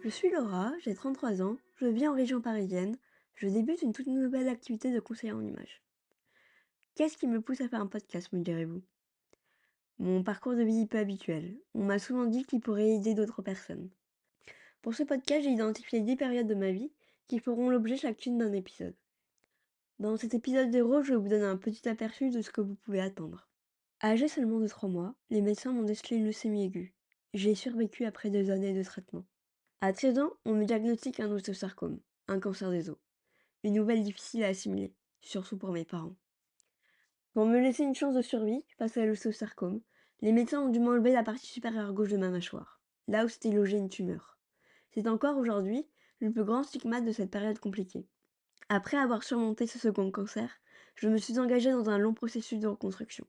Je suis Laura, j'ai 33 ans, je vis en région parisienne, je débute une toute nouvelle activité de conseiller en images. Qu'est-ce qui me pousse à faire un podcast, me direz-vous? Mon parcours de vie peu habituel. On m'a souvent dit qu'il pourrait aider d'autres personnes. Pour ce podcast, j'ai identifié 10 périodes de ma vie qui feront l'objet chacune d'un épisode. Dans cet épisode 0, je vous donne un petit aperçu de ce que vous pouvez attendre. Âgée seulement de 3 mois, les médecins m'ont décelé une leucémie aiguë. J'ai survécu après 2 années de traitement. À 13 ans, on me diagnostique un ostéosarcome, un cancer des os. Une nouvelle difficile à assimiler, surtout pour mes parents. Pour me laisser une chance de survie face à l'ostéosarcome, les médecins ont dû m'enlever la partie supérieure gauche de ma mâchoire, là où s'était logée une tumeur. C'est encore aujourd'hui le plus grand stigmate de cette période compliquée. Après avoir surmonté ce second cancer, je me suis engagée dans un long processus de reconstruction.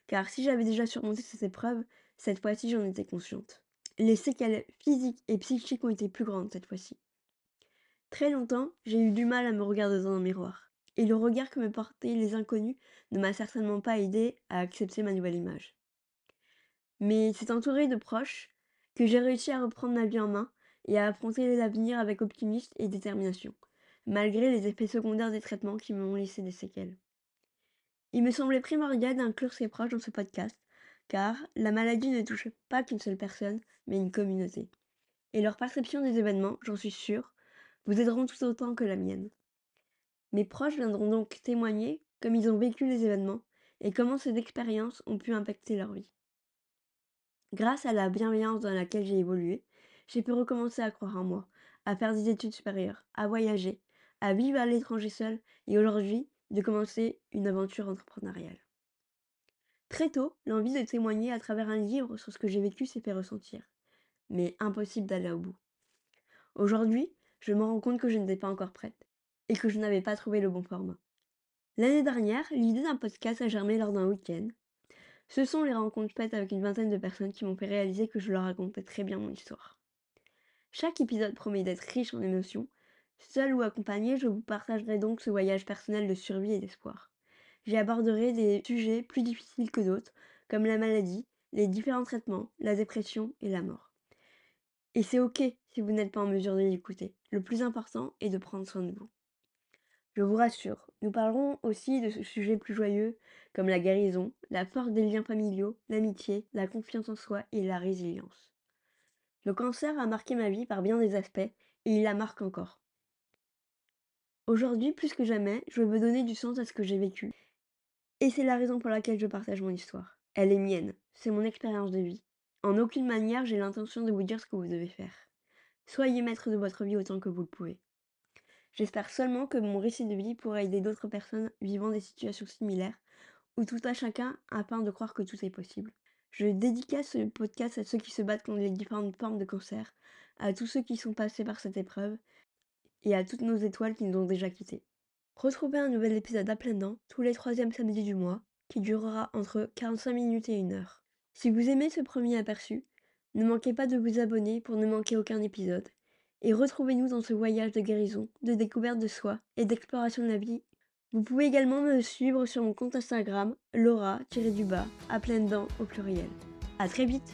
Car si j'avais déjà surmonté cette épreuve, cette fois-ci j'en étais consciente. Les séquelles physiques et psychiques ont été plus grandes cette fois-ci. Très longtemps, j'ai eu du mal à me regarder dans un miroir. Et le regard que me portaient les inconnus ne m'a certainement pas aidé à accepter ma nouvelle image. Mais c'est entouré de proches que j'ai réussi à reprendre ma vie en main et à affronter l'avenir avec optimisme et détermination, malgré les effets secondaires des traitements qui m'ont laissé des séquelles. Il me semblait primordial d'inclure ces proches dans ce podcast, car la maladie ne touche pas qu'une seule personne, mais une communauté. Et leur perception des événements, j'en suis sûre, vous aideront tout autant que la mienne. Mes proches viendront donc témoigner comme ils ont vécu les événements et comment ces expériences ont pu impacter leur vie. Grâce à la bienveillance dans laquelle j'ai évolué, j'ai pu recommencer à croire en moi, à faire des études supérieures, à voyager, à vivre à l'étranger seul et aujourd'hui de commencer une aventure entrepreneuriale. Très tôt, l'envie de témoigner à travers un livre sur ce que j'ai vécu s'est fait ressentir, mais impossible d'aller au bout. Aujourd'hui, je me rends compte que je n'étais pas encore prête et que je n'avais pas trouvé le bon format. L'année dernière, l'idée d'un podcast a germé lors d'un week-end. Ce sont les rencontres faites avec une vingtaine de personnes qui m'ont fait réaliser que je leur racontais très bien mon histoire. Chaque épisode promet d'être riche en émotions. Seul ou accompagné, je vous partagerai donc ce voyage personnel de survie et d'espoir. J'y aborderai des sujets plus difficiles que d'autres, comme la maladie, les différents traitements, la dépression et la mort. Et c'est ok si vous n'êtes pas en mesure de l'écouter. Le plus important est de prendre soin de vous. Je vous rassure, nous parlerons aussi de ce sujet plus joyeux, comme la guérison, la force des liens familiaux, l'amitié, la confiance en soi et la résilience. Le cancer a marqué ma vie par bien des aspects, et il la marque encore. Aujourd'hui, plus que jamais, je veux donner du sens à ce que j'ai vécu, et c'est la raison pour laquelle je partage mon histoire. Elle est mienne, c'est mon expérience de vie. En aucune manière, j'ai l'intention de vous dire ce que vous devez faire. Soyez maître de votre vie autant que vous le pouvez. J'espère seulement que mon récit de vie pourra aider d'autres personnes vivant des situations similaires, ou tout à chacun afin de croire que tout est possible. Je dédicace ce podcast à ceux qui se battent contre les différentes formes de cancer, à tous ceux qui sont passés par cette épreuve, et à toutes nos étoiles qui nous ont déjà quittés. Retrouvez un nouvel épisode à pleines dents tous les troisièmes samedis du mois, qui durera entre 45 minutes et 1 heure. Si vous aimez ce premier aperçu, ne manquez pas de vous abonner pour ne manquer aucun épisode. Et retrouvez-nous dans ce voyage de guérison, de découverte de soi et d'exploration de la vie. Vous pouvez également me suivre sur mon compte Instagram, Laura-à pleines dents au pluriel. À très vite!